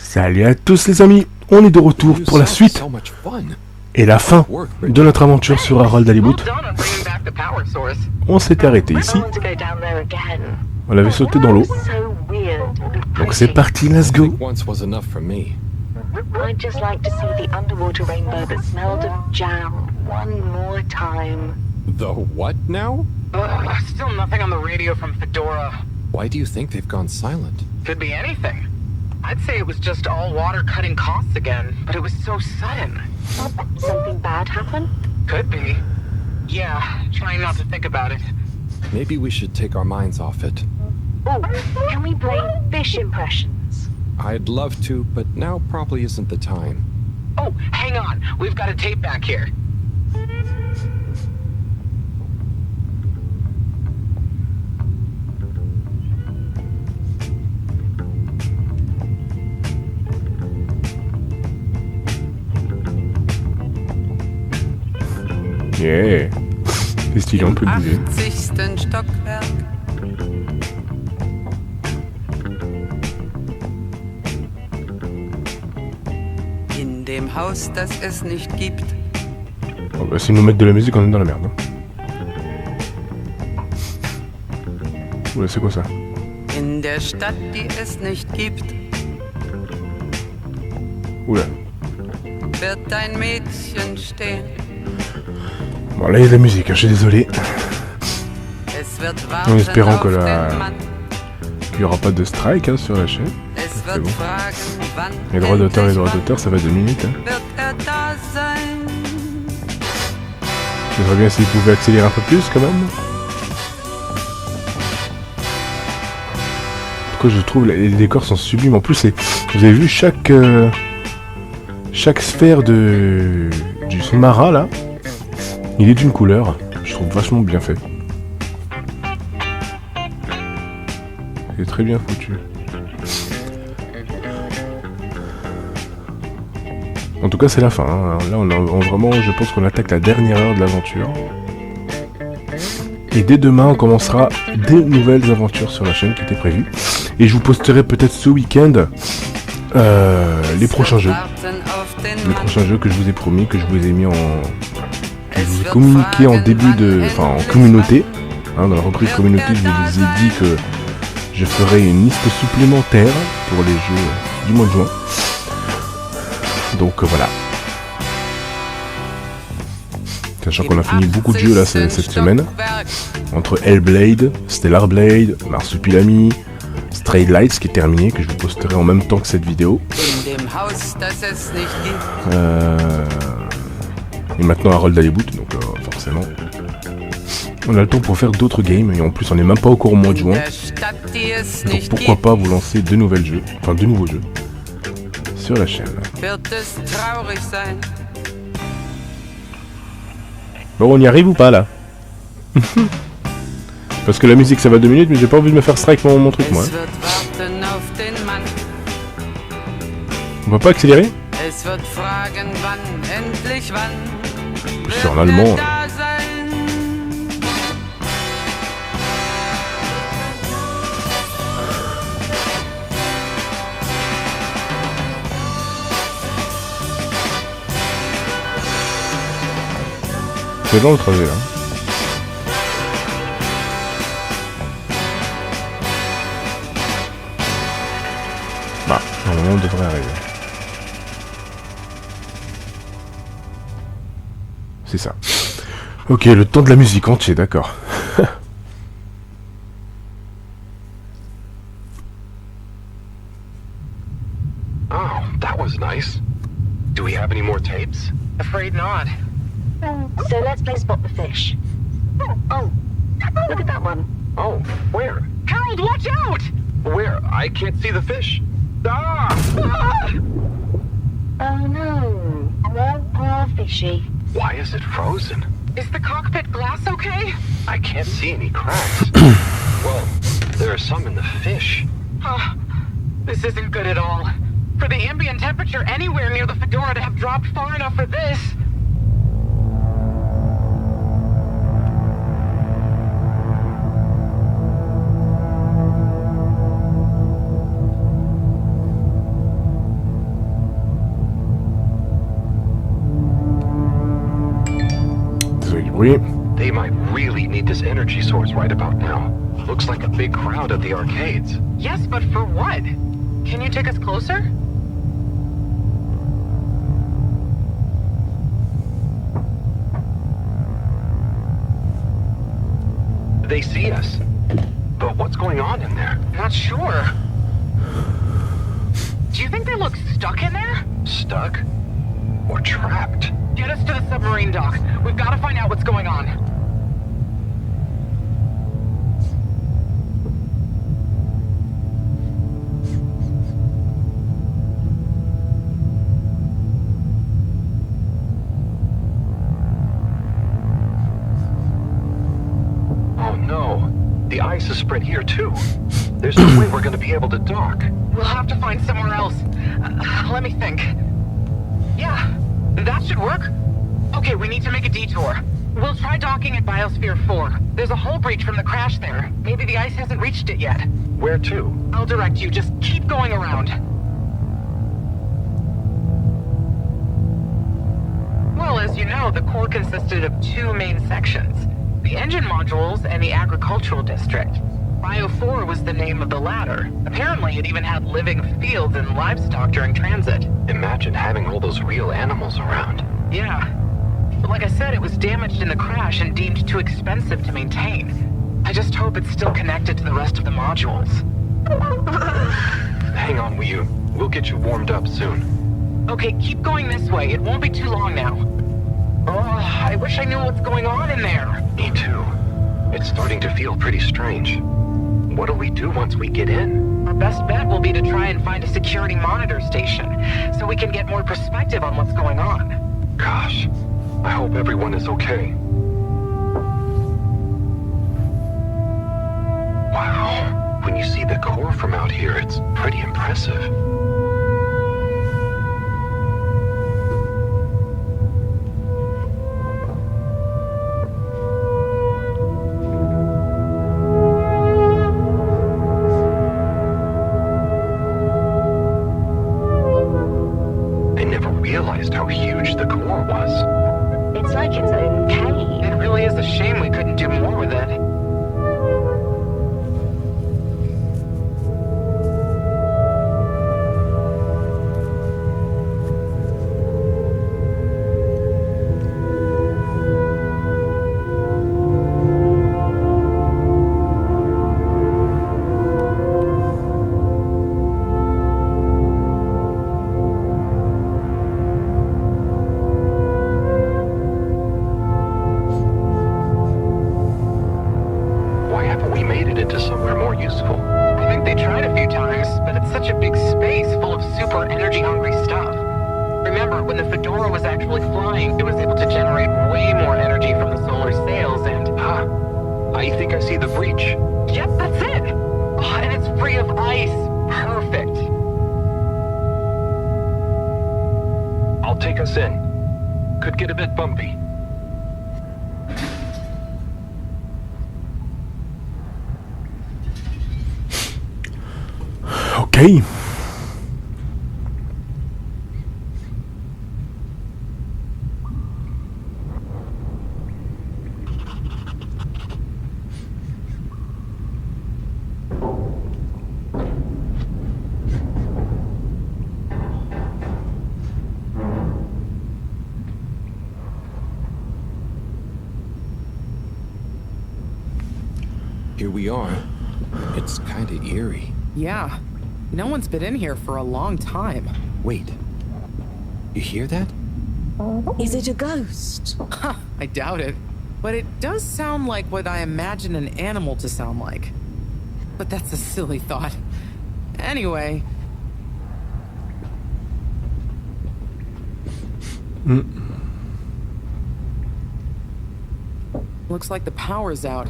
Salut à tous les amis, on est de retour pour la suite et la fin de notre aventure sur Halibut. On s'était arrêté ici, on l'avait sauté dans l'eau, donc c'est parti, let's go. I'd just like to see the underwater rainbow that smelled of jam one more time. The what now? Still nothing on the radio from Fedora. Why do you think they've gone silent? Could be anything. I'd say it was just all water cutting costs again, but it was so sudden. Something bad happened? Could be. Yeah, trying not to think about it. Maybe we should take our minds off it. Oh, can we play fish impressions? I'd love to, but now probably isn't the time. Oh, hang on. We've got a tape back here. Yeah, c'est stylé, on peut bouger. 80. Stockwerk. In dem Haus, das es nicht gibt. Oh bah, s'ils nous mettent de la musique, on est dans la merde. Hein. Oula, c'est quoi ça? In der Stadt, die es nicht gibt. Oula. Wird ein Mädchen stehen. Bon, là il y a de la musique, hein, je suis désolé. Es wird En espérant que warten là, auf den Mann. il n'y aura pas de strike hein, sur la chaîne. Es C'est wird bon. fragen, wann Les droits endlich d'auteur, ça va 2 minutes. Hein. wird da sein. J'aimerais bien s'ils pouvaient accélérer un peu plus quand même. Pourquoi je trouve les décors sont sublimes. En plus, vous avez vu chaque sphère du sous-marin là. Il est d'une couleur. Je trouve vachement bien fait. C'est très bien foutu. En tout cas, c'est la fin. Hein. Là, on vraiment, je pense qu'on attaque la dernière heure de l'aventure. Et dès demain, on commencera des nouvelles aventures sur la chaîne qui étaient prévues. Et je vous posterai peut-être ce week-end les prochains jeux. Les prochains jeux que je vous ai promis, que je vous ai mis en... que je vous ai communiqué en début de... Enfin, en communauté. Hein, dans la rubrique communauté, je vous ai dit que je ferai une liste supplémentaire pour les jeux du mois de juin. Donc voilà. Sachant qu'on a fini beaucoup de jeux là cette semaine. Entre Hellblade, Stellar Blade, Marsupilami, Stray Lights qui est terminé, que je vous posterai en même temps que cette vidéo. Et maintenant Harold Halibut, donc forcément. On a le temps pour faire d'autres games et en plus on n'est même pas encore au mois de juin. Donc pourquoi pas vous lancer de nouveaux jeux sur la chaîne. Bon, on y arrive ou pas là? Parce que la musique ça va 2 minutes mais j'ai pas envie de me faire strike mon truc moi. On va pas accélérer? C'est en allemand. C'est dans le trajet là. Bah, normalement on devrait arriver. C'est ça. Ok, le temps de la musique entier, d'accord. Oh, that was nice. Do we have any more tapes? Afraid not. So let's play spot the fish. Oh, look at that one. Oh, where? Harold, watch out! Where? I can't see the fish. Ah! Oh no, poor fishy. Why is it frozen? Is the cockpit glass okay? I can't see any cracks. Well, there are some in the fish. This isn't good at all. For the ambient temperature anywhere near the Fedora to have dropped far enough for this. Oui. They might really need this energy source right about now. Looks like a big crowd at the arcades. Yes, but for what? Can you take us closer? They see us. But what's going on in there? Not sure. Do you think they look stuck in there? Stuck? Or trapped? Get us to the submarine dock. We've got to find out what's going on. Oh no. The ice is spread here too. There's no way we're gonna be able to dock. We'll have to find somewhere else. Let me think. Yeah, that should work. Okay, we need to make a detour. We'll try docking at Biosphere 4. There's a hull breach from the crash there. Maybe the ice hasn't reached it yet. Where to? I'll direct you. Just keep going around. Well, as you know, the core consisted of two main sections. The engine modules and the agricultural district. Bio 4 was the name of the latter. Apparently, it even had living fields and livestock during transit. Imagine having all those real animals around. Yeah. But like I said, it was damaged in the crash and deemed too expensive to maintain. I just hope it's still connected to the rest of the modules. Hang on, Wii U. We'll get you warmed up soon. Okay, keep going this way. It won't be too long now. Oh, I wish I knew what's going on in there. Me too. It's starting to feel pretty strange. What'll we do once we get in? Our best bet will be to try and find a security monitor station, so we can get more perspective on what's going on. Gosh, I hope everyone is okay. Wow, when you see the core from out here, it's pretty impressive. How huge the core was. It's like its own cave. It really is a shame we couldn't do more with it. Take us in. Could get a bit bumpy. Okay. Here we are. It's kind of eerie. Yeah. No one's been in here for a long time. Wait. You hear that? Is it a ghost? Huh, I doubt it. But it does sound like what I imagine an animal to sound like. But that's a silly thought. Anyway. Looks like the power's out.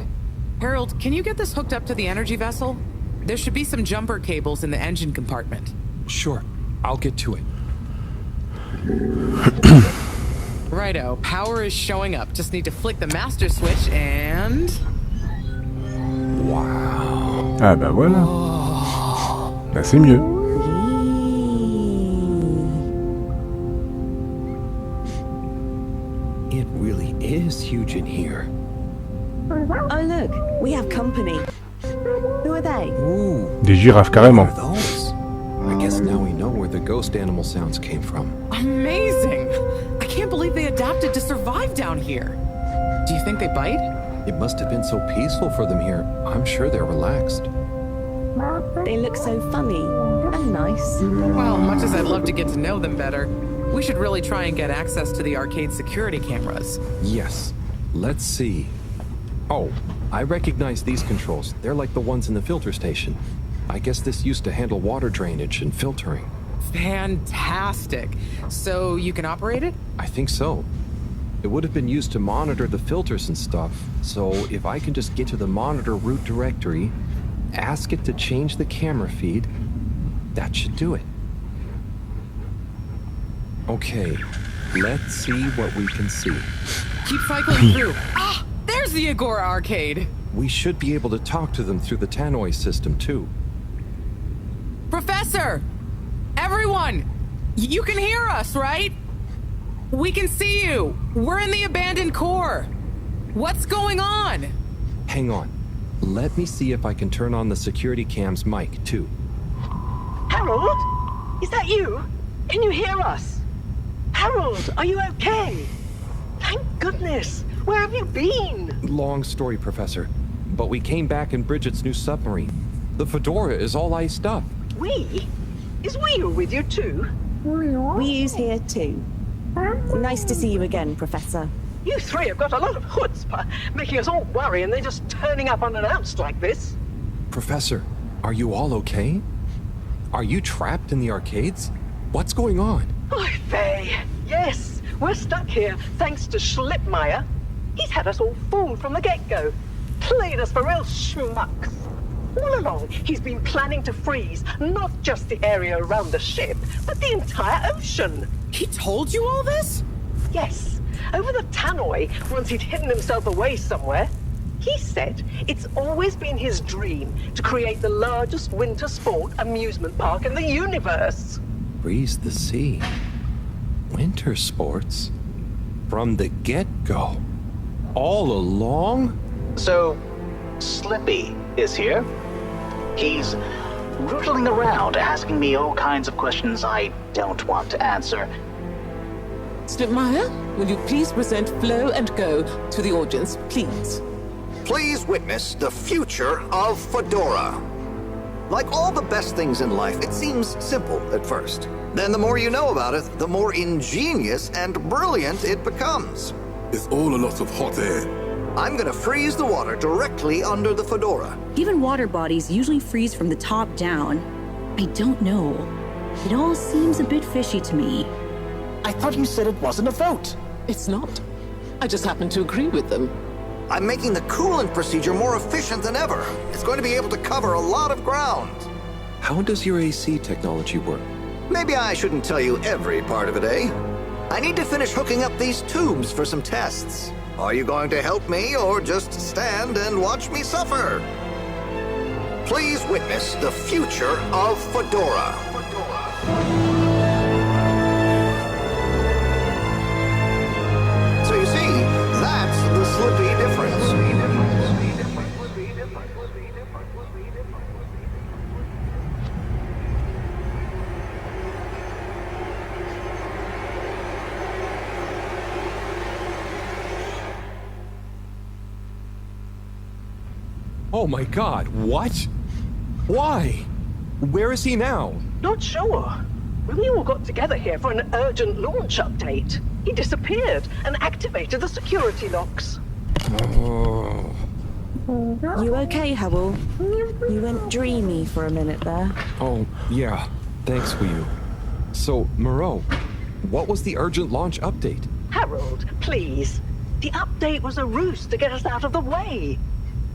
Harold, can you get this hooked up to the energy vessel? There should be some jumper cables in the engine compartment. Sure. I'll get to it. Righto, power is showing up. Just need to flick the master switch and... Wow. Ah bah voilà. Là c'est mieux. It really is huge in here. Oh, look, we have company. Who are they? Ooh, Des girafes, carrément. what are those? I guess now we know where the ghost animal sounds came from. Amazing! I can't believe they adapted to survive down here. Do you think they bite? It must have been so peaceful for them here. I'm sure they're relaxed. They look so funny and nice. Well, much as I'd love to get to know them better, we should really try and get access to the arcade security cameras. Yes. Let's see. Oh, I recognize these controls. They're like the ones in the filter station. I guess this used to handle water drainage and filtering. Fantastic. So you can operate it? I think so. It would have been used to monitor the filters and stuff. So if I can just get to the monitor root directory, ask it to change the camera feed, that should do it. Okay, let's see what we can see. Keep cycling through. Ah, there's the Agora arcade. We should be able to talk to them through the tannoy system too. Professor! Everyone! You can hear us, right? We can see you. We're in the abandoned core. What's going on? Hang on. Let me see if I can turn on the security cam's mic too. Harold? Is that you? Can you hear us? Harold, are you okay? Thank goodness. Where have you been? Long story, Professor. But we came back in Bridget's new submarine. The Fedora is all iced up. We? Is Wheel with you too? We's here too. Nice to see you again, Professor. You three have got a lot of chutzpah, making us all worry and then just turning up unannounced like this. Professor, are you all okay? Are you trapped in the arcades? What's going on? Oy vey. Yes, we're stuck here thanks to Schlippmeyer. He's had us all fooled from the get-go. Played us for real schmucks. All along, he's been planning to freeze not just the area around the ship, but the entire ocean. He told you all this? Yes, over the tannoy, once he'd hidden himself away somewhere. He said it's always been his dream to create the largest winter sport amusement park in the universe. Freeze the sea. Winter sports? From the get-go. All along? So, Slippy is here. He's rootling around, asking me all kinds of questions I don't want to answer. Schlippmeyer, will you please present Flow and Go to the audience, please? Please witness the future of Fedora. Like all the best things in life, it seems simple at first. Then the more you know about it, the more ingenious and brilliant it becomes. It's all a lot of hot air. I'm gonna freeze the water directly under the Fedora. Given water bodies usually freeze from the top down, I don't know. It all seems a bit fishy to me. I thought you said it wasn't a vote. It's not. I just happen to agree with them. I'm making the coolant procedure more efficient than ever. It's going to be able to cover a lot of ground. How does your AC technology work? Maybe I shouldn't tell you every part of it, eh? I need to finish hooking up these tubes for some tests. Are you going to help me or just stand and watch me suffer? Please witness the future of Fedora. So you see, that's the Slippy difference. Oh my god, what? Why? Where is he now? Not sure. When we all got together here for an urgent launch update, he disappeared and activated the security locks. Oh. You okay, Hubble? You went dreamy for a minute there. Oh, yeah. Thanks, Wii. So, Moreau, what was the urgent launch update? Harold, please. The update was a ruse to get us out of the way.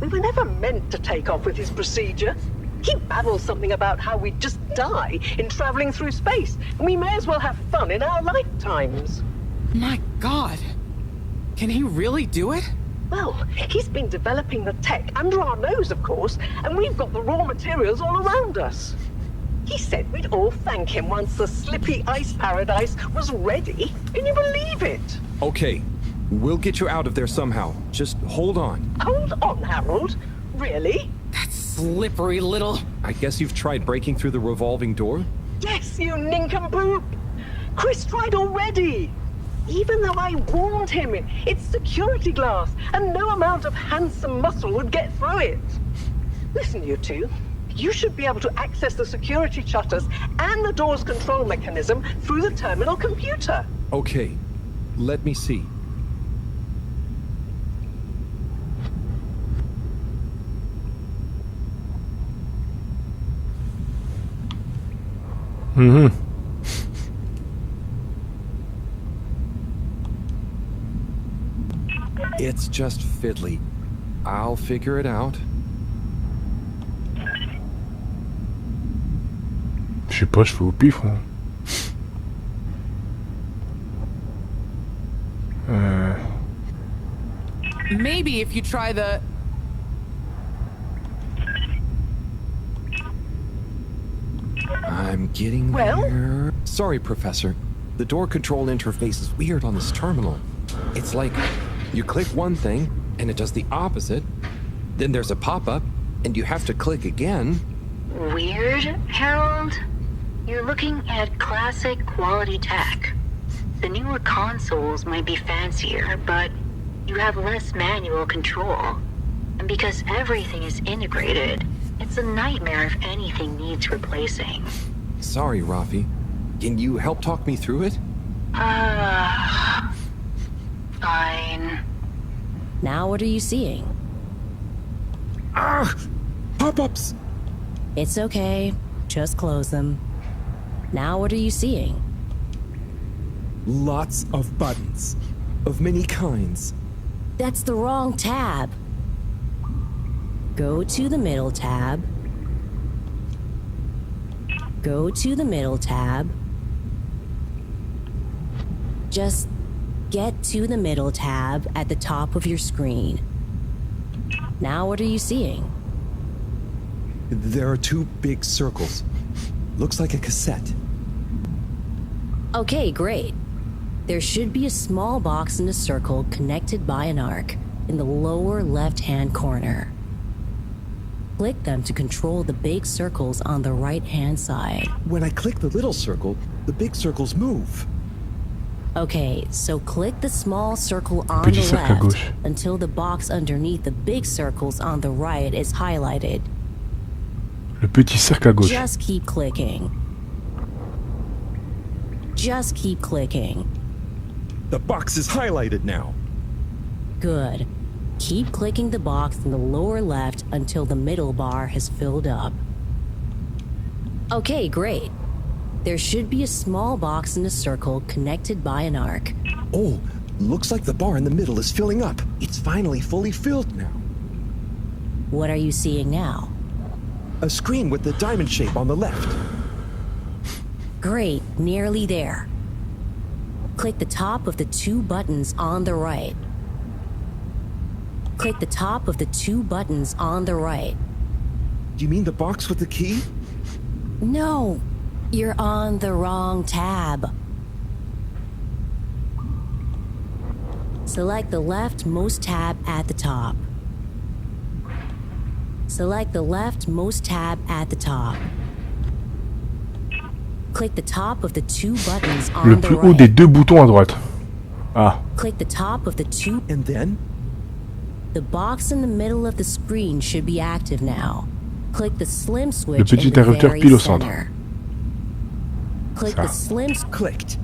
We were never meant to take off with his procedure. He babbles something about how we'd just die in traveling through space, and we may as well have fun in our lifetimes. My God. Can he really do it? Well, he's been developing the tech under our nose, of course, and we've got the raw materials all around us. He said we'd all thank him once the Slippy Ice Paradise was ready. Can you believe it? Okay, We'll get you out of there somehow. Just hold on. Hold on, Harold. Really? That slippery little... I guess you've tried breaking through the revolving door? Yes, you nincompoop. Chris tried already. Even though I warned him, it's security glass, and no amount of handsome muscle would get through it. Listen, you two. You should be able to access the security shutters and the door's control mechanism through the terminal computer. Okay, let me see. Mm-hmm. It's just fiddly. I'll figure it out. Je sais pas, je fais au pif. Hein. Maybe if you try the... I'm getting there. Sorry, Professor. The door control interface is weird on this terminal. It's like you click one thing and it does the opposite. Then there's a pop-up and you have to click again. Weird, Harold? You're looking at classic quality tech. The newer consoles might be fancier, but you have less manual control. And because everything is integrated, it's a nightmare if anything needs replacing. Sorry, Rafi. Can you help talk me through it? Fine. Now what are you seeing? Ah! Pop-ups! It's okay. Just close them. Now what are you seeing? Lots of buttons. Of many kinds. That's the wrong tab. Go to the middle tab. Go to the middle tab. Just get to the middle tab at the top of your screen. Now what are you seeing? There are two big circles. Looks like a cassette. Okay, great. There should be a small box in a circle connected by an arc in the lower left-hand corner. Click them to control the big circles on the right-hand side. When I click the little circle, the big circles move. Okay, so click the small circle on the left until the box underneath the big circles on the right is highlighted. Le petit cercle à gauche. Just keep clicking. Just keep clicking. The box is highlighted now. Good. Keep clicking the box in the lower left until the middle bar has filled up. Okay, great. There should be a small box in a circle connected by an arc. Oh, looks like the bar in the middle is filling up. It's finally fully filled now. What are you seeing now? A screen with the diamond shape on the left. Great, nearly there. Click the top of the two buttons on the right. Click the top of the two buttons on the right. Do you mean the box with the key? No, you're on the wrong tab. Select the leftmost tab at the top. Select the leftmost tab at the top. Click the top of the two buttons on Le the plus right. haut des deux boutons à droite. Ah. Click the top of the two... And then? The box in the middle of the screen should be active now. Click the slim switch Le petit in the interrupteur very pile au centre. center. Click Ça. the slim... Clicked.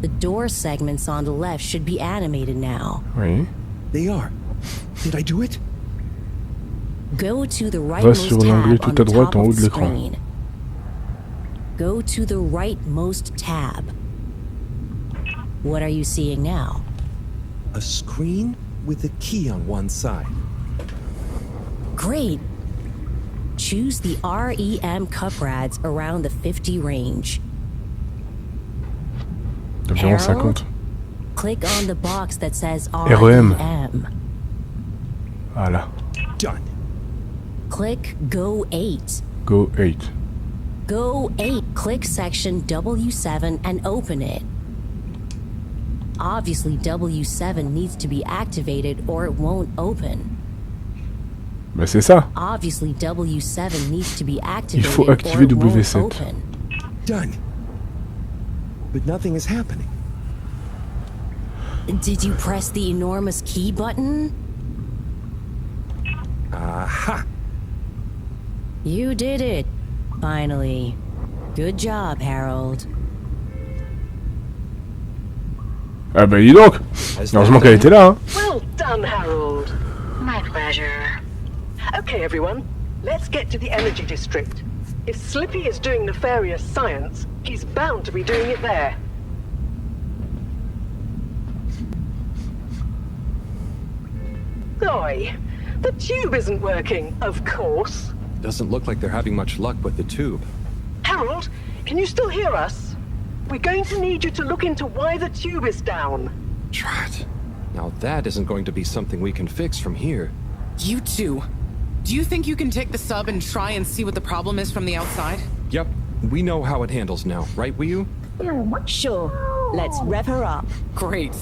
The door segments on the left should be animated now. Oui. They are. Did I do it? Go to the Va rightmost sur l'onglet tab on tout à the droite top en haut of de the l'écran. screen. Go to the rightmost tab. What are you seeing now? A screen with a key on one side. Great. Choose the REM cup rads around the 50 range. Environ Harold, 50. click on the box that says REM. REM. Voilà. Done. Click Go 8. Go 8. Go 8. Click section W7 and open it. Obviously, W7 needs to be activated or it won't open. Ben c'est ça. Obviously, W7 needs to be activated Il faut or activer it won't W7. open. Done. But nothing is happening. Did you press the enormous key button? Aha! You did it. Finally. Good job, Harold. Ah bah dis donc. Heureusement qu'elle était là. Hein. Well done, Harold. My pleasure. Okay, everyone, let's get to the energy district. If Slippy is doing nefarious science, he's bound to be doing it there. Oi, the tube isn't working, of course. Doesn't look like they're having much luck with the tube. Harold, can you still hear us? We're going to need you to look into why the tube is down. Drat. Now that isn't going to be something we can fix from here. You two. Do you think you can take the sub and try and see what the problem is from the outside? Yep, we know how it handles now, right, Wii-U? Sure. Let's rev her up. Great.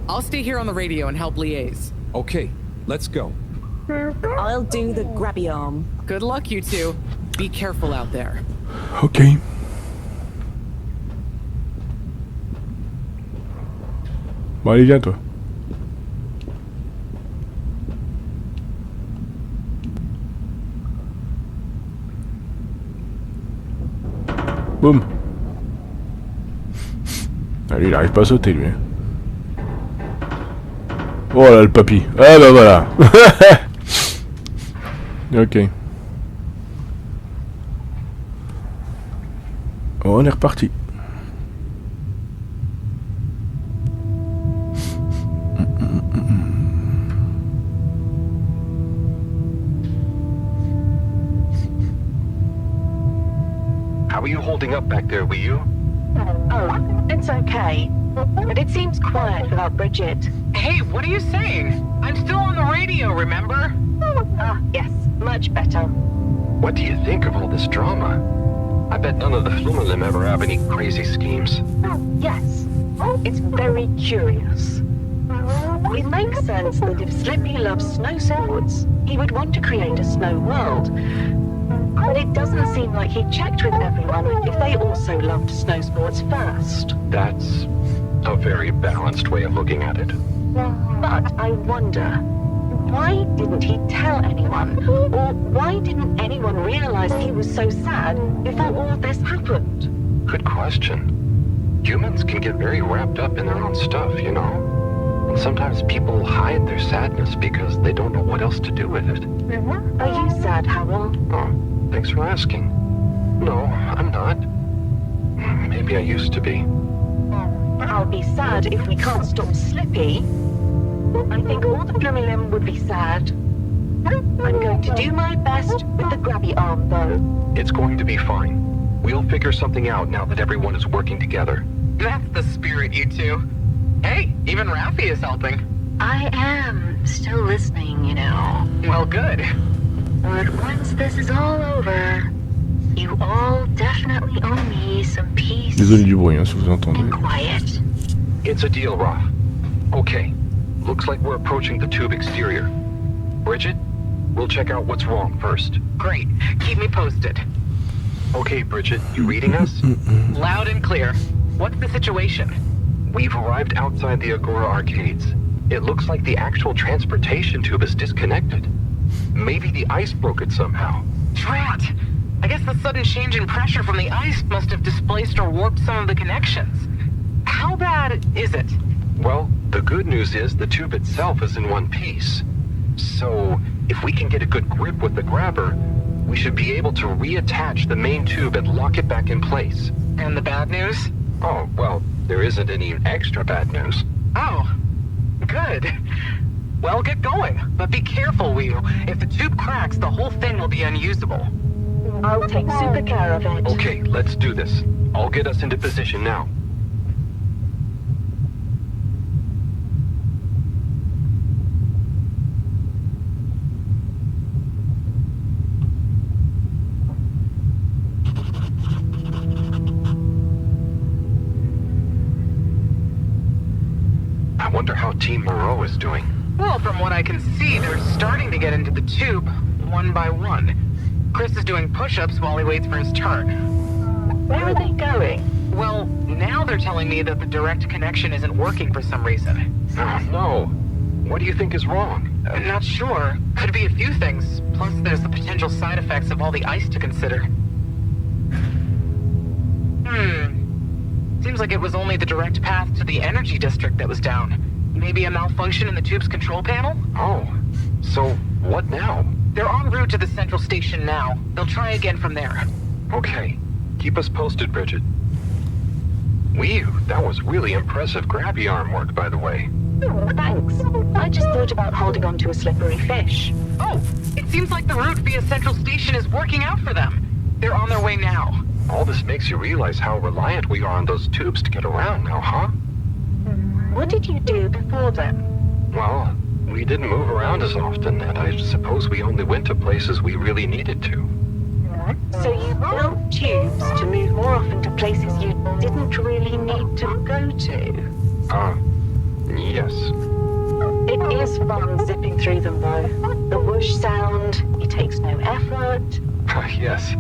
I'll stay here on the radio and help liaise. Okay, let's go. I'll do the grabby arm. Good luck, you two. Be careful out there. Ok. Bon allez viens toi. Boum. Ah, lui il arrive pas à sauter lui. Oh là le papy. Ah bah voilà. Ok. On est reparti. How are you holding up back there, Wii-U? Oh, it's okay. But it seems quiet without Bridget. Hey, what are you saying? I'm still on the radio, remember? Ah, yes, much better. What do you think of all this drama? I bet none of the Flumelim ever have any crazy schemes. Yes, it's very curious. It makes sense that if Slippy loves snow sports, he would want to create a snow world. But it doesn't seem like he checked with everyone if they also loved snow sports first. That's a very balanced way of looking at it. But I wonder, why didn't he tell anyone? Or why didn't anyone realize he was so sad before all this happened? Good question. Humans can get very wrapped up in their own stuff, you know? And sometimes people hide their sadness because they don't know what else to do with it. Are you sad, Harold? Oh, thanks for asking. No, I'm not. Maybe I used to be. I'll be sad if we can't stop Slippy. I think all the Flumelim would be sad. I'm going to do my best with the grabby arm, though. It's going to be fine. We'll figure something out now that everyone is working together. That's the spirit, you two. Hey, even Raffi is helping. I am still listening, you know. Well, good. But once this is all over, you all definitely owe me some peace Désolé du bruit, hein, si vous entendez. and quiet. It's a deal, Raph. Okay, looks like we're approaching the tube exterior. Bridget, we'll check out what's wrong first. Great. Keep me posted. Okay, Bridget, you reading us? Loud and clear. What's the situation? We've arrived outside the Agora arcades. It looks like the actual transportation tube is disconnected. Maybe the ice broke it somehow. Drat! I guess the sudden change in pressure from the ice must have displaced or warped some of the connections. How bad is it? Well, the good news is the tube itself is in one piece. So, if we can get a good grip with the grabber, we should be able to reattach the main tube and lock it back in place. And the bad news? Oh, well, there isn't any extra bad news. Oh, good. Well, get going, but be careful, Wii-U. If the tube cracks, the whole thing will be unusable. I'll take super care of it. Okay, let's do this. I'll get us into position now. Team Moreau is doing. Well, from what I can see, they're starting to get into the tube, one by one. Chris is doing push-ups while he waits for his turn. Where are they going? Well, now they're telling me that the direct connection isn't working for some reason. Oh, no. What do you think is wrong? Not sure. Could be a few things. Plus, there's the potential side effects of all the ice to consider. Seems like it was only the direct path to the energy district that was down. Maybe a malfunction in the tube's control panel? Oh, so what now? They're en route to the central station now. They'll try again from there. Okay. Keep us posted, Bridget. Whew, that was really impressive grabby arm work, by the way. Oh, thanks. I just thought about holding on to a slippery fish. Oh, it seems like the route via central station is working out for them. They're on their way now. All this makes you realize how reliant we are on those tubes to get around now, huh? What did you do before then? Well, we didn't move around as often, and I suppose we only went to places we really needed to. So you built tubes to move more often to places you didn't really need to go to? Yes. It is fun zipping through them, though. The whoosh sound, it takes no effort. Yes.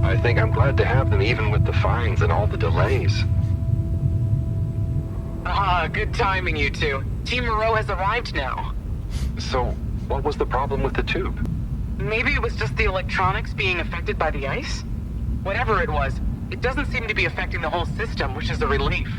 I think I'm glad to have them even with the fines and all the delays. Good timing, you two. Team Moreau has arrived now. So, what was the problem with the tube? Maybe it was just the electronics being affected by the ice? Whatever it was, it doesn't seem to be affecting the whole system, which is a relief.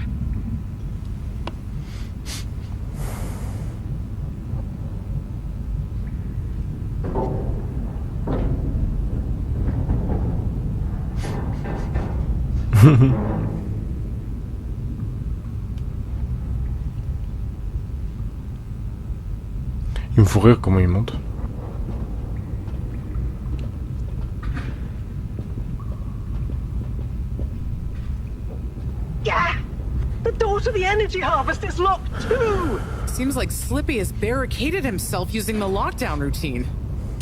Il me faut rire comment il monte. Yeah! The door to the energy harvest is locked too! Seems like Slippy has barricaded himself using the lockdown routine.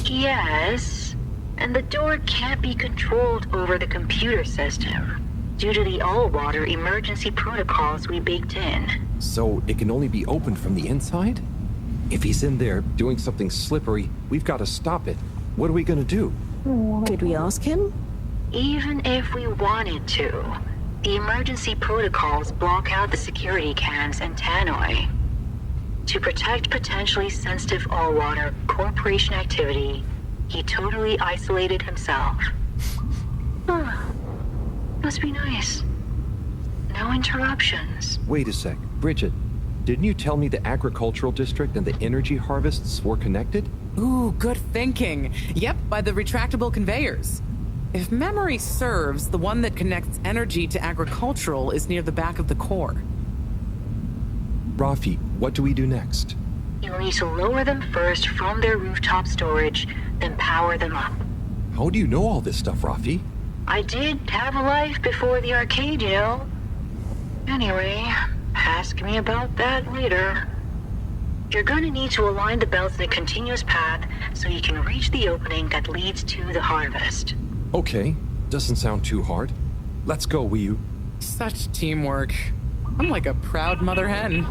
Yes, and the door can't be controlled over the computer system due to the all-water emergency protocols we baked in. So it can only be opened from the inside? If he's in there doing something slippery, we've got to stop it. What are we gonna do? Could we ask him? Even if we wanted to, the emergency protocols block out the security cams and tannoy. To protect potentially sensitive all-water corporation activity, he totally isolated himself. Must be nice. No interruptions. Wait a sec. Bridget, didn't you tell me the agricultural district and the energy harvests were connected? Ooh, good thinking. Yep, by the retractable conveyors. If memory serves, the one that connects energy to agricultural is near the back of the core. Rafi, what do we do next? You'll need to lower them first from their rooftop storage, then power them up. How do you know all this stuff, Rafi? I did have a life before the arcade, you know. Anyway, ask me about that later. You're gonna need to align the belts in a continuous path so you can reach the opening that leads to the harvest. Okay, doesn't sound too hard. Let's go, Wii. Such teamwork. I'm like a proud mother hen.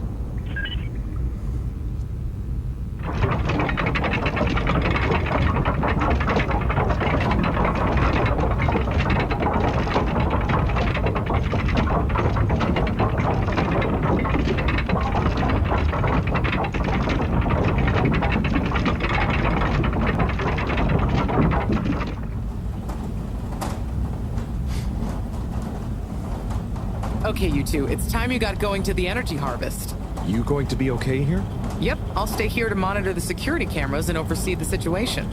Okay, you two, it's time you got going to the energy harvest. You going to be okay here? Yep, I'll stay here to monitor the security cameras and oversee the situation.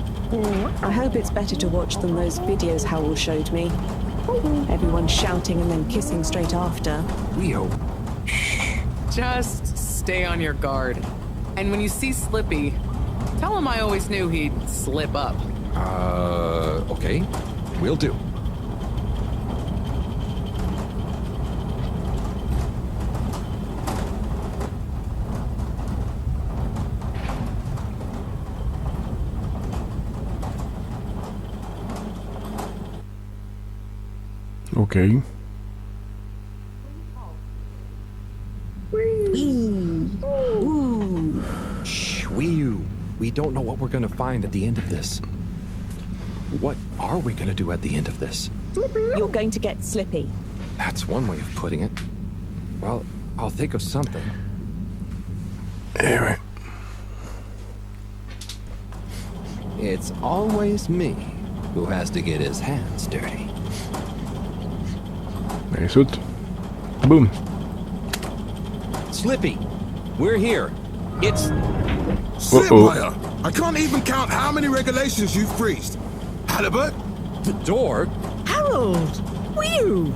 I hope it's better to watch than those videos Howell showed me. Everyone shouting and then kissing straight after. Leo. Just stay on your guard. And when you see Slippy, tell him I always knew he'd slip up. Okay. Will do. Okay. Ooh. we don't know what we're gonna find at the end of this. What are we gonna do at the end of this? You're going to get slippy. That's one way of putting it. Well, I'll think of something. Anyway. It's always me who has to get his hands dirty. Allez, saute. Boom. Slippy, we're here. It's... Slipmire! I can't even count how many regulations you've breached. Halibut? The door? Harold! Whew!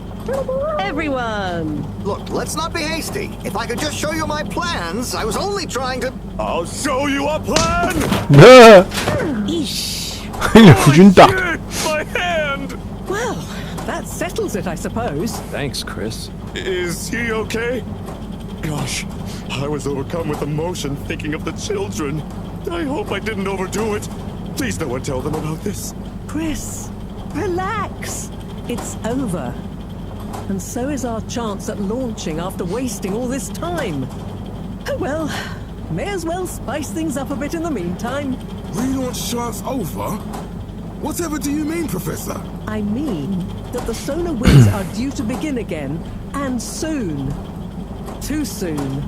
Everyone! Look, let's not be hasty. If I could just show you my plans, I was only trying to... I'll show you a plan! Ah. Il a foutu une tarte. My hand! Well, that settles it, I suppose. Thanks, Chris. Is he okay? Gosh, I was overcome with emotion thinking of the children. I hope I didn't overdo it. Please no one tell them about this. Chris, relax. It's over. And so is our chance at launching after wasting all this time. Oh well, may as well spice things up a bit in the meantime. Relaunch chance over? Whatever do you mean, Professor? I mean that the solar winds are due to begin again, and soon. Too soon.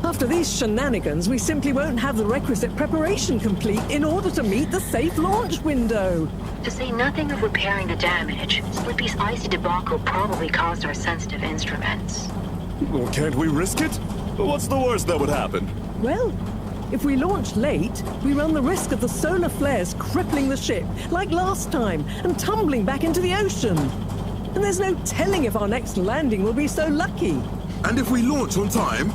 After these shenanigans, we simply won't have the requisite preparation complete in order to meet the safe launch window. To say nothing of repairing the damage, Slippy's icy debacle probably caused our sensitive instruments. Well, can't we risk it? What's the worst that would happen? Well, if we launch late, we run the risk of the solar flares crippling the ship, like last time, and tumbling back into the ocean. And there's no telling if our next landing will be so lucky. And if we launch on time?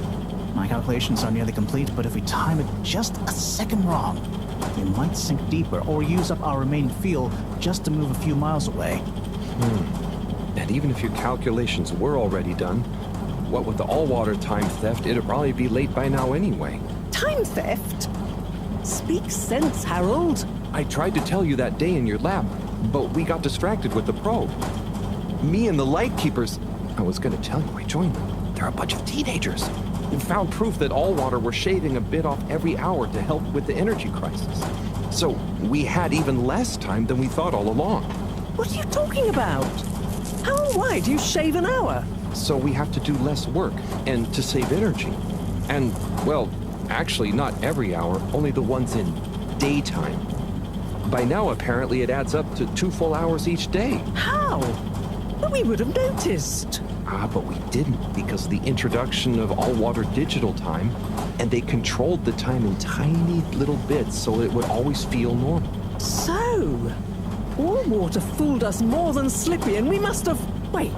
My calculations are nearly complete, but if we time it just a second wrong, we might sink deeper or use up our remaining fuel just to move a few miles away. And even if your calculations were already done, what with the all-water time theft, it'd probably be late by now anyway. Time theft? Speak sense, Harold. I tried to tell you that day in your lab, but we got distracted with the probe. Me and the Lightkeepers... I was gonna tell you I joined them. They're a bunch of teenagers. We found proof that Allwater were shaving a bit off every hour to help with the energy crisis. So we had even less time than we thought all along. What are you talking about? How and why do you shave an hour? So we have to do less work, and to save energy. And, well, actually not every hour, only the ones in daytime. By now, apparently, it adds up to 2 full hours each day. How? But we would have noticed. But we didn't because of the introduction of all-water digital time, and they controlled the time in tiny little bits so it would always feel normal. So, all-water fooled us more than Slippy, and we must have... Wait.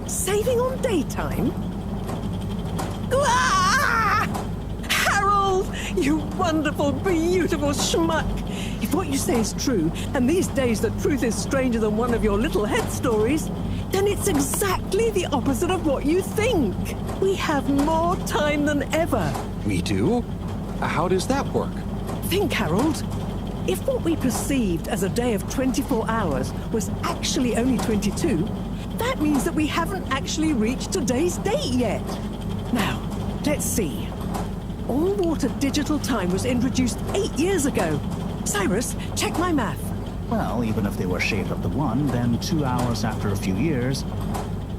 Saving on daytime? Ah! Harold, you wonderful, beautiful schmuck! If what you say is true, and these days the truth is stranger than one of your little head stories, then it's exactly the opposite of what you think. We have more time than ever. We do? How does that work? Think, Harold. If what we perceived as a day of 24 hours was actually only 22, that means that we haven't actually reached today's date yet. Now, let's see. All-water digital time was introduced 8 years ago. Cyrus, check my math. Well, even if they were shaved up to 1, then 2 hours after a few years,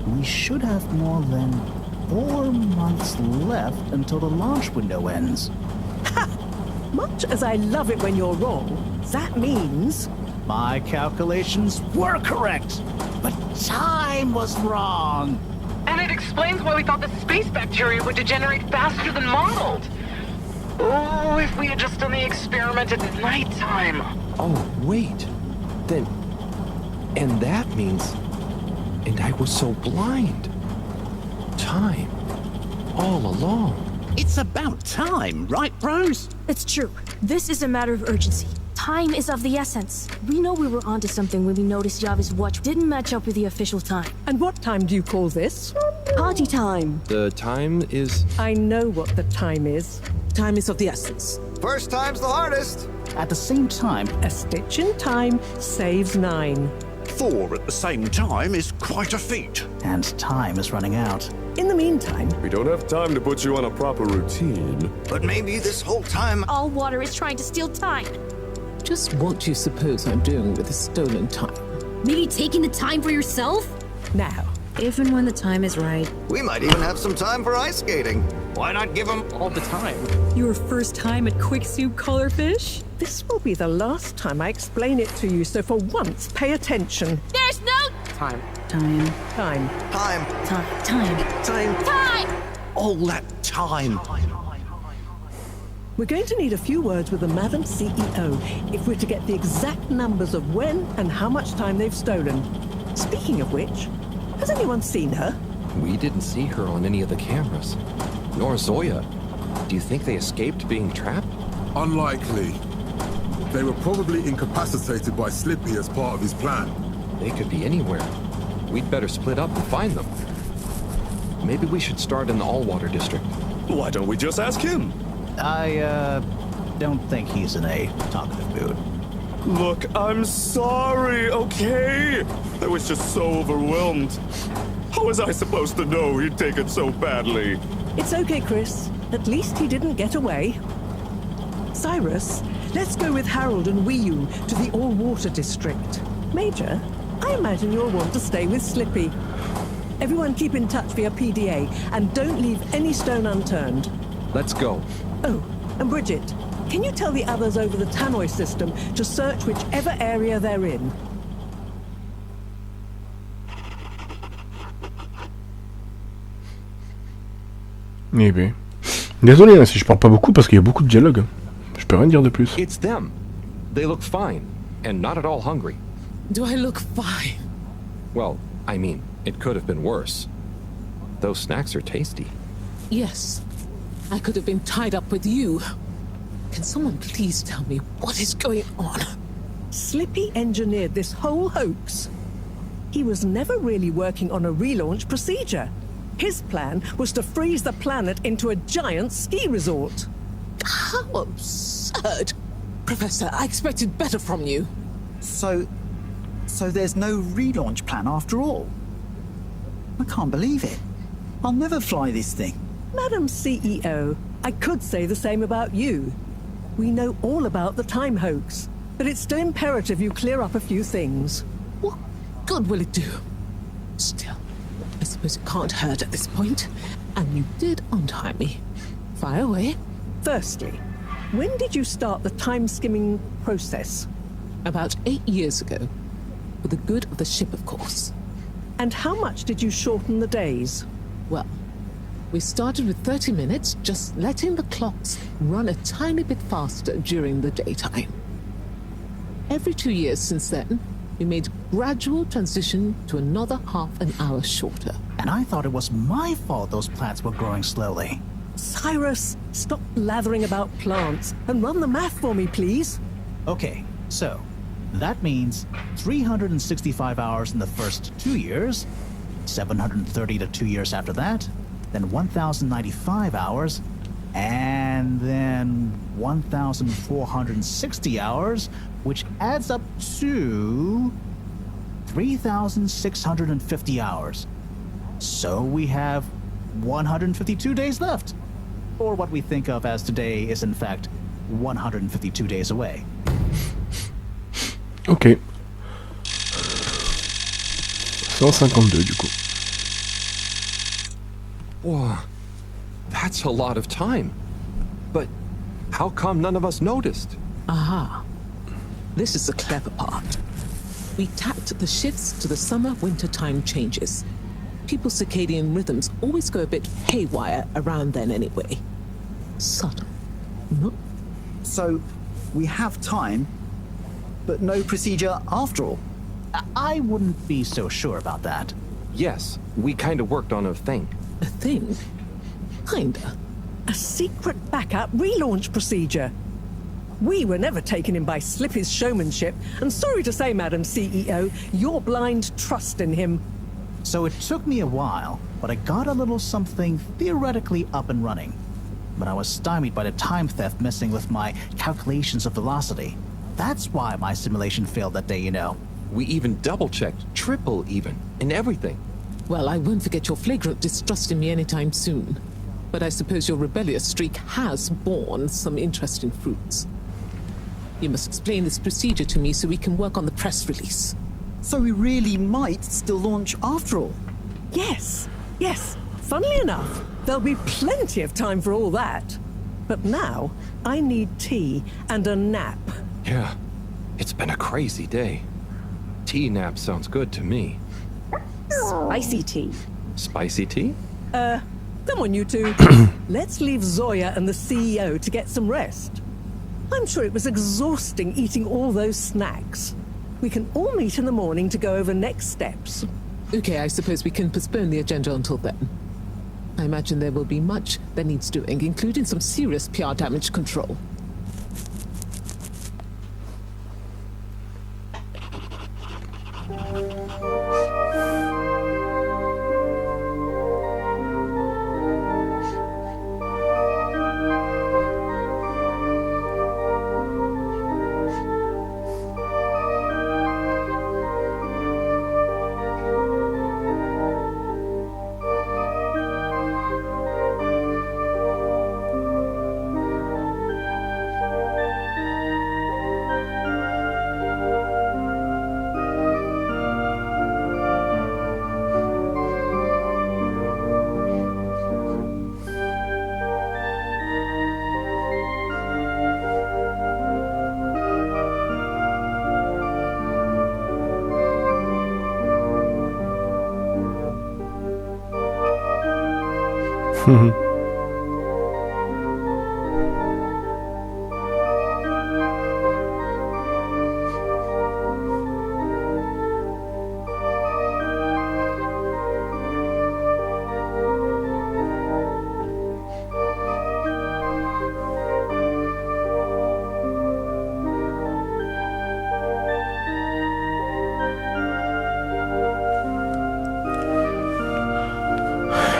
we should have more than 4 months left until the launch window ends. Ha! Much as I love it when you're wrong, that means... My calculations were correct, but time was wrong. And it explains why we thought the space bacteria would degenerate faster than modeled. Oh, if we had just done the experiment at nighttime. Oh, wait. Then... And that means... And I was so blind. Time. All along. It's about time, right, bros? It's true. This is a matter of urgency. Time is of the essence. We know we were onto something when we noticed Yavi's watch didn't match up with the official time. And what time do you call this? Party time. The time is... I know what the time is. Time is of the essence. First time's the hardest. At the same time, a stitch in time saves 9. 4 at the same time is quite a feat. And time is running out. In the meantime... We don't have time to put you on a proper routine. But maybe this whole time... All water is trying to steal time. Just what do you suppose I'm doing with the stolen time? Maybe taking the time for yourself? Now, if and when the time is right. We might even have some time for ice skating. Why not give him all the time? Your first time at Quick Soup Colorfish? this will be the last time I explain it to you, so for once, pay attention. There's no... Time. Time. Time. Time. Time. Time. Time. Time! All that time. We're going to need a few words with the Madam CEO if we're to get the exact numbers of when and how much time they've stolen. Speaking of which, has anyone seen her? We didn't see her on any of the cameras. Nor Zoya. Do you think they escaped being trapped? Unlikely. They were probably incapacitated by Slippy as part of his plan. They could be anywhere. We'd better split up and find them. Maybe we should start in the Allwater district. Why don't we just ask him? I, don't think he's in a talkative mood. Look, I'm sorry, okay? I was just so overwhelmed. How was I supposed to know he'd take it so badly? It's okay, Chris. At least he didn't get away. Cyrus, let's go with Harold and Wii-U to the All-Water District. Major, I imagine you'll want to stay with Slippy. Everyone keep in touch via PDA and don't leave any stone unturned. Let's go. Oh, and Bridget, can you tell the others over the Tannoy system to search whichever area they're in? Eh ben. Désolé hein, si je parle pas beaucoup parce qu'il y a beaucoup de dialogue. Je peux rien dire de plus. It's them. They look fine, and not at all hungry. Do I look fine? Well, I mean, it could have been worse. Those snacks are tasty. Yes. I could have been tied up with you. Can someone please tell me what is going on? Slippy engineered this whole hoax. He was never really working on a relaunch procedure. His plan was to freeze the planet into a giant ski resort. How absurd! Professor, I expected better from you. So there's no relaunch plan after all? I can't believe it. I'll never fly this thing. Madam CEO, I could say the same about you. We know all about the time hoax, but it's still imperative you clear up a few things. What good will it do? Still, I suppose it can't hurt at this point. And you did untie me. Fire away. Firstly, when did you start the time-skimming process? About 8 years ago. For the good of the ship, of course. And how much did you shorten the days? Well, we started with 30 minutes, just letting the clocks run a tiny bit faster during the daytime. Every 2 years since then, we made gradual transition to another half an hour shorter. And I thought it was my fault those plants were growing slowly. Cyrus, stop blathering about plants and run the math for me, please. Okay, so that means 365 hours in the first 2 years, 730 to 2 years after that, then 1,095 hours, and then 1,460 hours, which adds up to 3,650 hours. So we have 152 days left. Or what we think of as today is in fact 152 days away. Ok. 152 du coup. Whoa, that's a lot of time. But how come none of us noticed? Aha. This is the clever part. We tacked the shifts to the summer-winter time changes. People's circadian rhythms always go a bit haywire around then anyway. Subtle. No? So, we have time, but no procedure after all. I wouldn't be so sure about that. Yes, we kind of worked on a thing. A thing? Kinda. A secret backup relaunch procedure. We were never taken in by Slippy's showmanship, and sorry to say, Madam CEO, your blind trust in him. So it took me a while, but I got a little something theoretically up and running. But I was stymied by the time theft messing with my calculations of velocity. That's why my simulation failed that day, you know. We even double-checked, triple even, and everything. Well, I won't forget your flagrant distrust in me anytime soon. But I suppose your rebellious streak has borne some interesting fruits. You must explain this procedure to me so we can work on the press release. So we really might still launch after all? Yes, yes. Funnily enough, there'll be plenty of time for all that. But now, I need tea and a nap. Yeah, it's been a crazy day. Tea nap sounds good to me. Spicy tea. Spicy tea? Come on, you two. Let's leave Zoya and the CEO to get some rest. I'm sure it was exhausting eating all those snacks. We can all meet in the morning to go over next steps. Okay, I suppose we can postpone the agenda until then. I imagine there will be much that needs doing, including some serious PR damage control.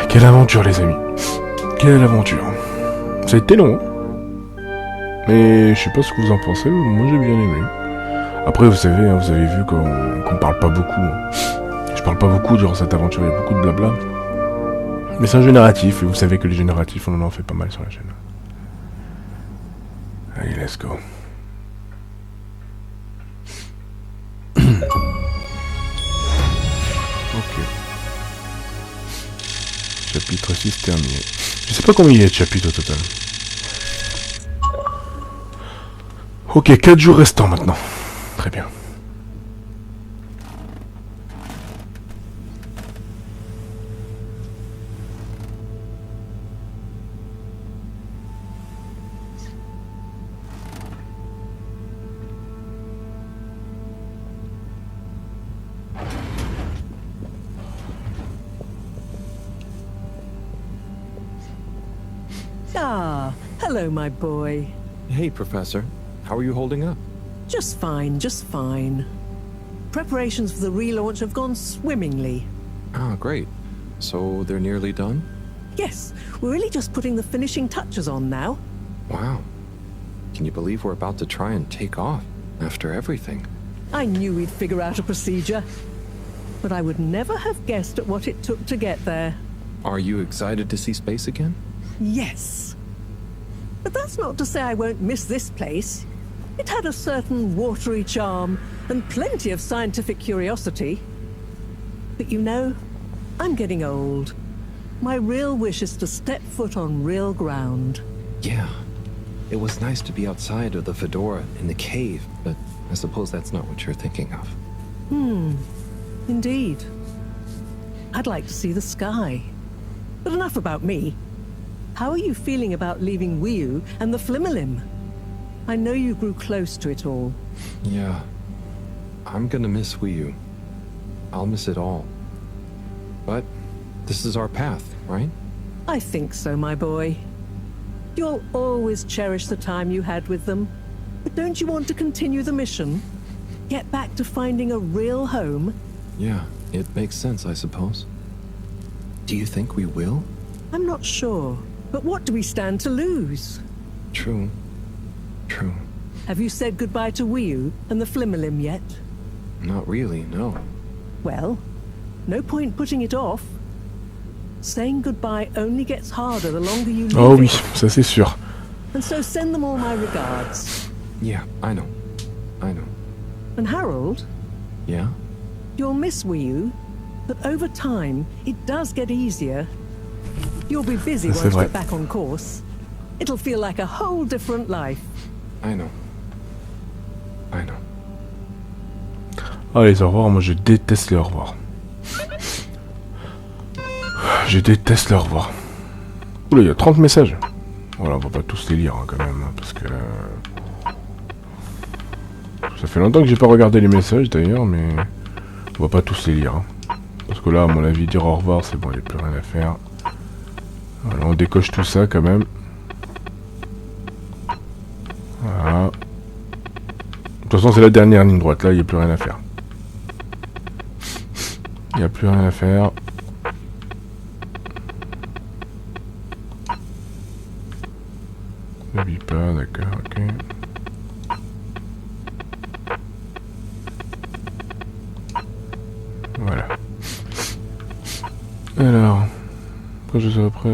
Quelle aventure, les amis. Quelle aventure. Ça a été long, hein. Mais je sais pas ce que vous en pensez, moi j'ai bien aimé. Après, vous savez, hein, vous avez vu qu'on parle pas beaucoup. Hein. Je parle pas beaucoup durant cette aventure, il y a beaucoup de blabla. Mais c'est un jeu narratif, et vous savez que les jeux narratifs, on en fait pas mal sur la chaîne. Allez, let's go. Ok. Chapitre 6 terminé. Je sais pas combien il y a de chapitres au total. Ok, 4 jours restants maintenant. Très bien. Ah, hello, my boy. Hey, Professor. How are you holding up? Just fine, just fine. Preparations for the relaunch have gone swimmingly. Ah, great. So they're nearly done? Yes, we're really just putting the finishing touches on now. Wow. Can you believe we're about to try and take off after everything? I knew we'd figure out a procedure. But I would never have guessed at what it took to get there. Are you excited to see space again? Yes. But that's not to say I won't miss this place. It had a certain watery charm and plenty of scientific curiosity. But you know, I'm getting old. My real wish is to step foot on real ground. Yeah. It was nice to be outside of the fedora in the cave, but I suppose that's not what you're thinking of. Indeed. I'd like to see the sky. But enough about me. How are you feeling about leaving Wiu and the Flimmerlim? I know you grew close to it all. Yeah. I'm gonna miss Wiu. I'll miss it all. But this is our path, right? I think so, my boy. You'll always cherish the time you had with them. But don't you want to continue the mission? Get back to finding a real home? Yeah, it makes sense, I suppose. Do you think we will? I'm not sure. But what do we stand to lose? True. True. Have you said goodbye to Wiu and the Flimmerlim yet? Not really, no. Well, No point putting it off. Saying goodbye only gets harder the longer you leave Oh oui, it. ça c'est sûr. And so send them all my regards. Yeah, I know. And Harold, Yeah? you'll miss Wii, but over time, it does get easier. You'll be busy Ça, c'est once vrai. we're back on course. It'll feel like a whole different life. I know. Ah, les au revoir, moi je déteste les au revoir. Je déteste les au revoir. Oula, il y a 30 messages. Voilà, on va pas tous les lire hein, quand même, hein, parce que... Ça fait longtemps que j'ai pas regardé les messages d'ailleurs, mais... On va pas tous les lire. Hein. Parce que là, à mon avis, dire au revoir, c'est bon, il n'y a plus rien à faire. Voilà, on décoche tout ça quand même. Voilà. De toute façon, c'est la dernière ligne droite, là, il n'y a plus rien à faire. Il n'y a plus rien à faire. N'oublie pas, d'accord, ok. Voilà. Alors, après je sais après...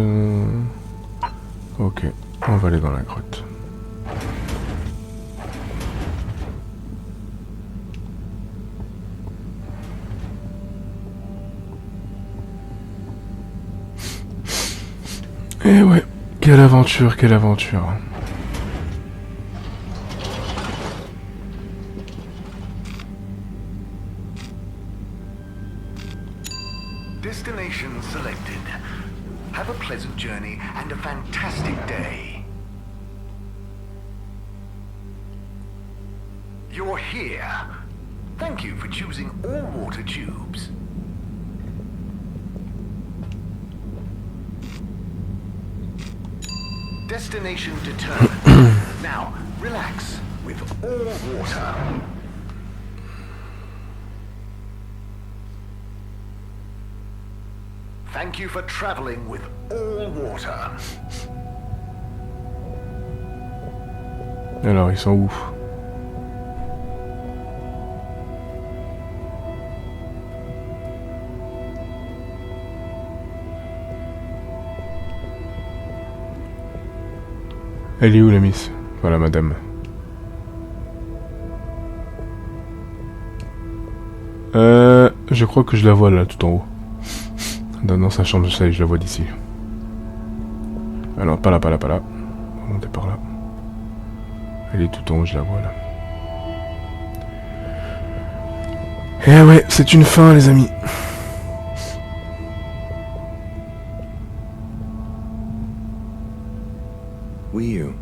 Ok, on va aller dans la grotte. Et ouais, quelle aventure, quelle aventure. Destination selected. Have a pleasant journey and a fantastic day. You're here. Thank you for choosing all water tubes. Destination determined. Now, relax with all water. Thank you for traveling with all water. Alors, ils sont où? Elle est où la miss? Voilà madame. Je crois que je la vois là tout en haut. Dans sa chambre, je la vois d'ici. Ah non, pas là, pas là, pas là. On va monter par là. Elle est tout en haut, je la vois là. Eh ouais, c'est une fin les amis. Wii.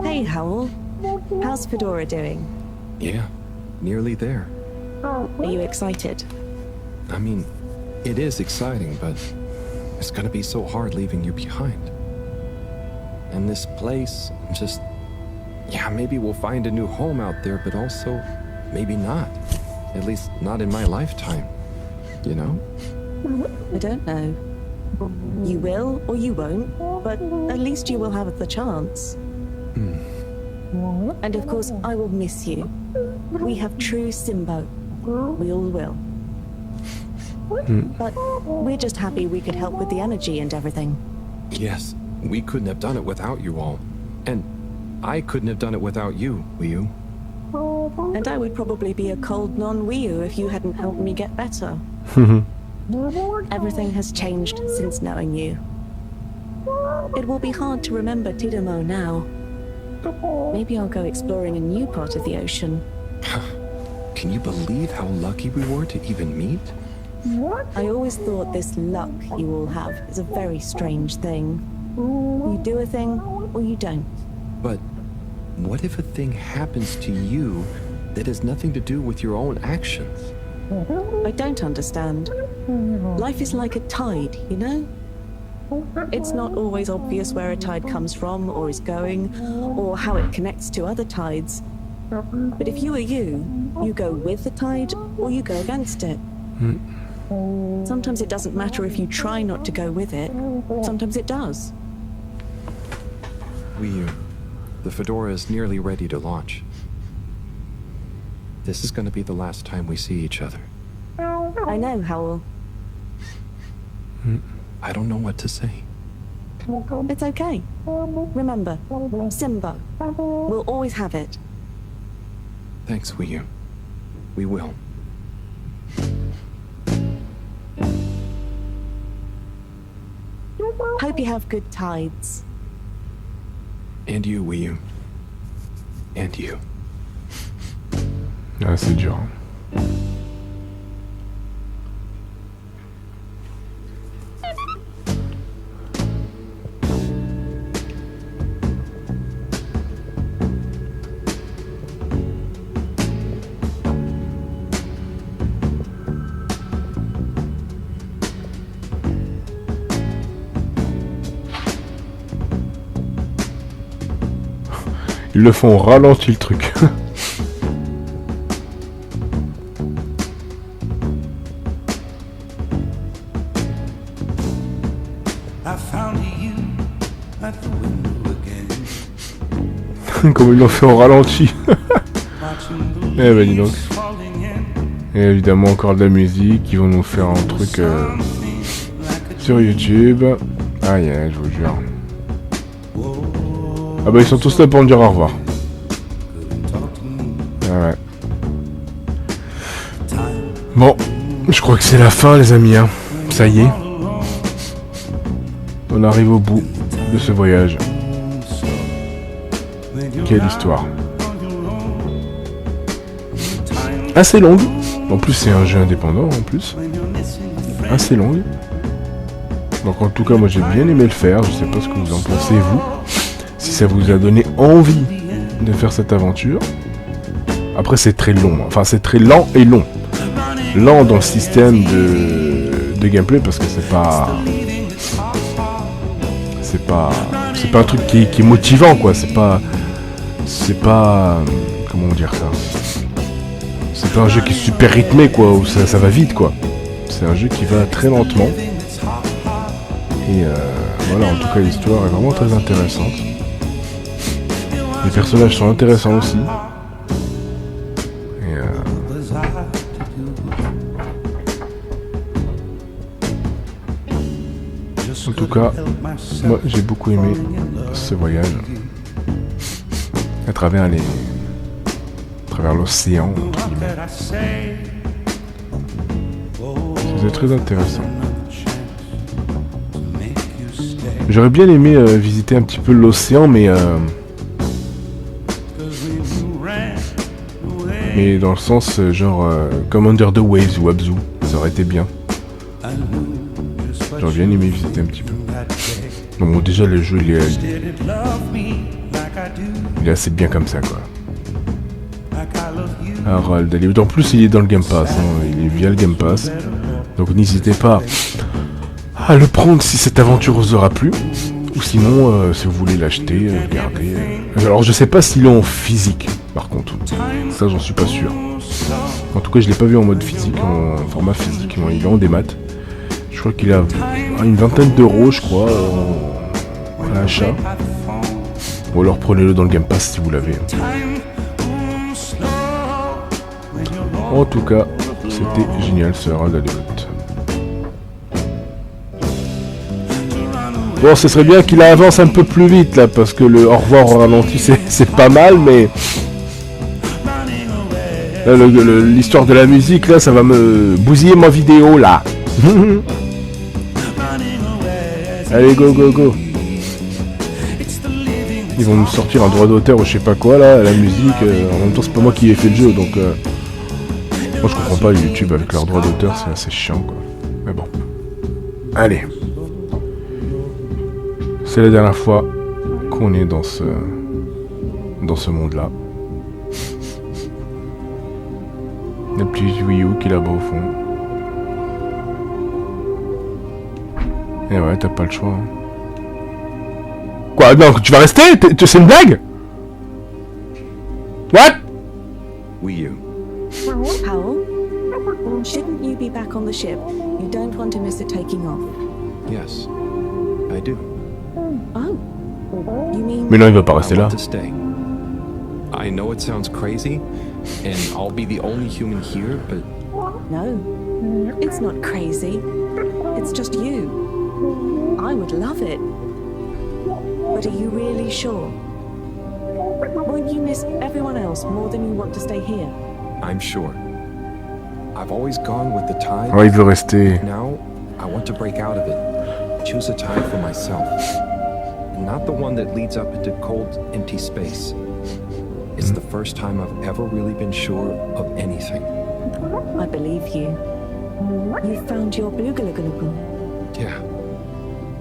Hey, Howell. How's Fedora doing? Yeah, nearly there. Are you excited? I mean, it is exciting, but it's gonna be so hard leaving you behind. And this place, just... Yeah, maybe we'll find a new home out there, but also, maybe not. At least not in my lifetime. You know? I don't know. You will or you won't, but at least you will have the chance. And of course, I will miss you. We have true Simbo. We all will. But we're just happy we could help with the energy and everything. Yes, we couldn't have done it without you all. And I couldn't have done it without you, Wii. And I would probably be a cold non-Wii U if you hadn't helped me get better. Everything has changed since knowing you. It will be hard to remember Dénouement now. Maybe I'll go exploring a new part of the ocean. Can you believe how lucky we were to even meet? I always thought this luck you all have is a very strange thing. You do a thing, or you don't. But what if a thing happens to you that has nothing to do with your own actions? I don't understand. Life is like a tide, you know? It's not always obvious where a tide comes from, or is going, or how it connects to other tides. But if you are you go with the tide, or you go against it. Sometimes it doesn't matter if you try not to go with it. Sometimes it does. The Fedora is nearly ready to launch. This is going to be the last time we see each other. I know, Howell. I don't know what to say. It's okay. Remember, Simba. We'll always have it. Thanks, Wiyu. We will. Hope you have good tides. And you, Wiyu. And you. Ah, c'est dur. Ils le font ralentir le truc. Comme ils l'ont fait en ralenti. Eh ben dis donc. Et évidemment encore de la musique. Ils vont nous faire un truc sur YouTube. Aïe aïe, je vous jure. Ah bah ils sont tous là pour me dire au revoir. Ah ouais. Bon, je crois que c'est la fin les amis. Hein. Ça y est. On arrive au bout de ce voyage. Quelle histoire. Assez longue. En plus c'est un jeu indépendant en plus. Assez longue. Donc en tout cas moi j'ai bien aimé le faire. Je sais pas ce que vous en pensez vous. Si ça vous a donné envie de faire cette aventure. Après c'est très long, enfin c'est très lent et long. Lent dans le système de gameplay parce que c'est pas un truc qui est motivant quoi, c'est pas comment dire ça. C'est pas un jeu qui est super rythmé quoi, où ça va vite quoi. C'est un jeu qui va très lentement. Et voilà, en tout cas l'histoire est vraiment très intéressante. Les personnages sont intéressants aussi. Et en tout cas, moi j'ai beaucoup aimé ce voyage à travers l'océan. C'était très intéressant. J'aurais bien aimé visiter un petit peu l'océan, mais dans le sens genre comme Under the Waves ou Abzu, ça aurait été bien. J'aurais bien aimé visiter un petit peu. Bon déjà le jeu il est assez bien comme ça quoi. Harold, en plus il est dans le Game Pass, hein. Il est via le Game Pass. Donc n'hésitez pas à le prendre si cette aventure vous aura plu. Ou sinon si vous voulez l'acheter, regardez. Alors je sais pas s'il est en physique par contre. Ça j'en suis pas sûr. En tout cas je l'ai pas vu en mode physique, en format physique, il est en démat. Je crois qu'il a une vingtaine d'euros je crois à l'achat. Ou alors prenez-le dans le Game Pass si vous l'avez. En tout cas, c'était génial ce Harold Halibut. Bon, ce serait bien qu'il avance un peu plus vite là, parce que le au revoir au ralenti c'est pas mal, mais l'histoire de la musique là, ça va me bousiller ma vidéo là. Allez, go go go. Ils vont me sortir un droit d'auteur ou je sais pas quoi là, la musique. En même temps, c'est pas moi qui ai fait le jeu, donc moi je comprends pas YouTube avec leurs droits d'auteur, c'est assez chiant quoi. Mais bon. Allez. C'est la dernière fois qu'on est dans ce monde-là. Le petit Wii U qui est là-bas au fond. Et ouais, t'as pas le choix. Hein. Quoi? Non, tu vas rester? C'est une blague? What? Wii U. Powell, shouldn't you be back on the ship? You don't want to miss it taking off. Yes, I do. Oh. You mean... Mais non, il va pas rester là. I know it sounds crazy, and I'll be the only human here, but No, it's not crazy. It's just you. I would love it. But are you really sure? Won't you miss everyone else more than you want to stay here? I'm sure. I've always gone with the tide. Ouais, il veut rester. Now, I want to break out of it. Choose a tide for myself. Not the one that leads up into cold, empty space. It's the first time I've ever really been sure of anything. I believe you. You found your Blugalugulugu. Yeah.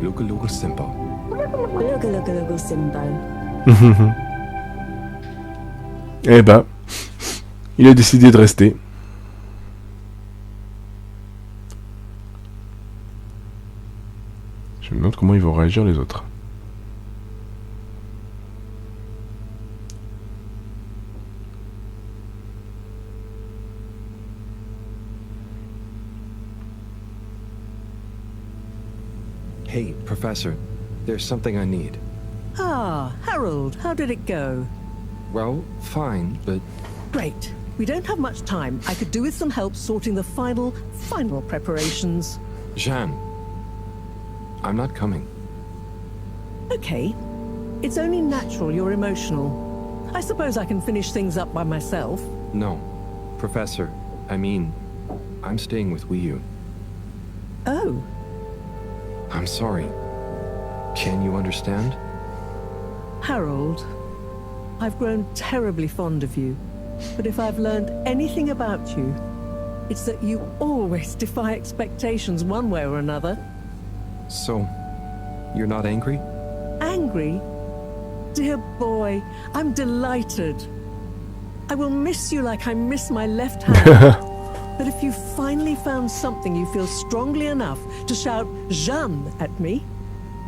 Luga Simbo. Blugalugulugu Simbo. Eh ben, il a décidé de rester. Je me demande comment ils vont réagir les autres. Hey, Professor, there's something I need. Ah, Harold, how did it go? Well, fine, but... Great. We don't have much time. I could do with some help sorting the final preparations. Jeanne, I'm not coming. Okay. It's only natural you're emotional. I suppose I can finish things up by myself. No. Professor, I mean, I'm staying with Wii. Oh. I'm sorry. Can you understand? Harold, I've grown terribly fond of you. But if I've learned anything about you, it's that you always defy expectations one way or another. So, you're not angry? Angry? Dear boy, I'm delighted. I will miss you like I miss my left hand. But if you finally found something you feel strongly enough to shout Jeanne at me,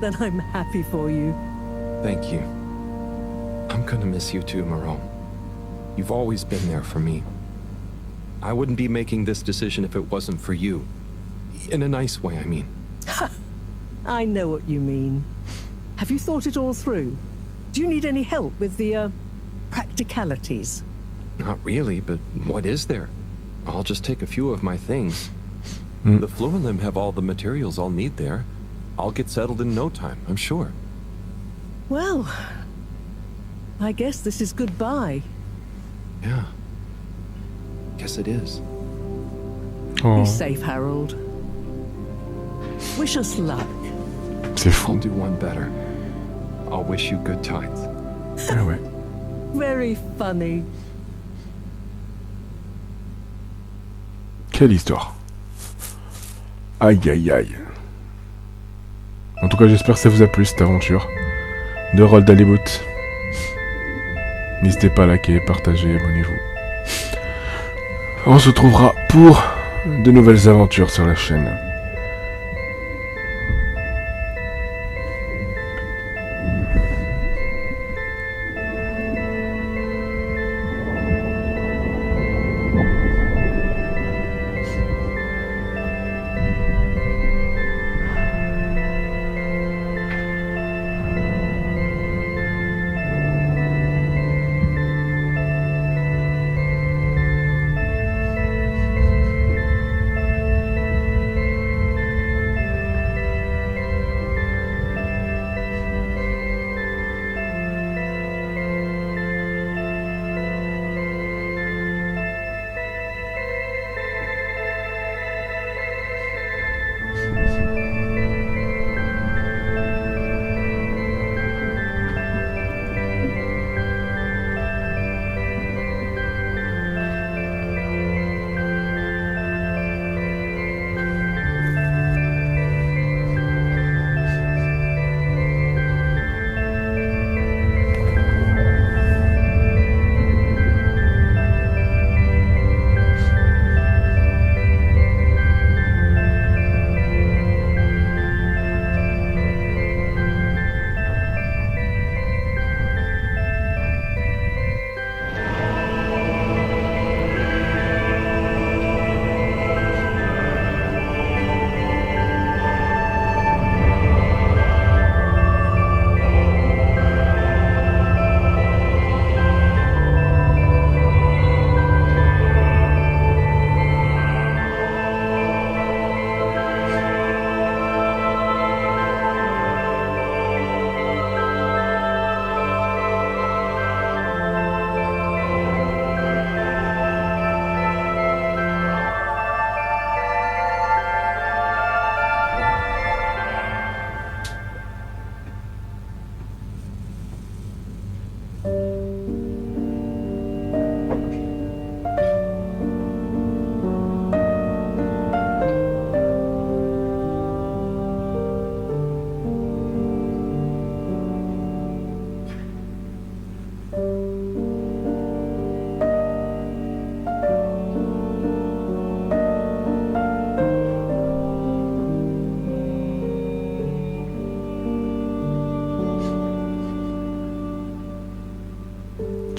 then I'm happy for you. Thank you. I'm gonna miss you too, Moreau. You've always been there for me. I wouldn't be making this decision if it wasn't for you. In a nice way, I mean. I know what you mean. Have you thought it all through? Do you need any help with the, practicalities? Not really, but what is there? I'll just take a few of my things. The Fluilim have all the materials I'll need there. I'll get settled in no time, I'm sure. Well, I guess this is goodbye. Yeah. Guess it is. Be safe, Harold. Wish us luck. C'est fou. I'll do one better. I'll wish you good times. Ah ouais. Very funny. Quelle histoire. Aïe aïe aïe. En tout cas, j'espère que ça vous a plu cette aventure de rôle d'Halibut. N'hésitez pas à liker, partager, abonnez-vous. On se retrouvera pour de nouvelles aventures sur la chaîne.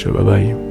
ciao, bye bye.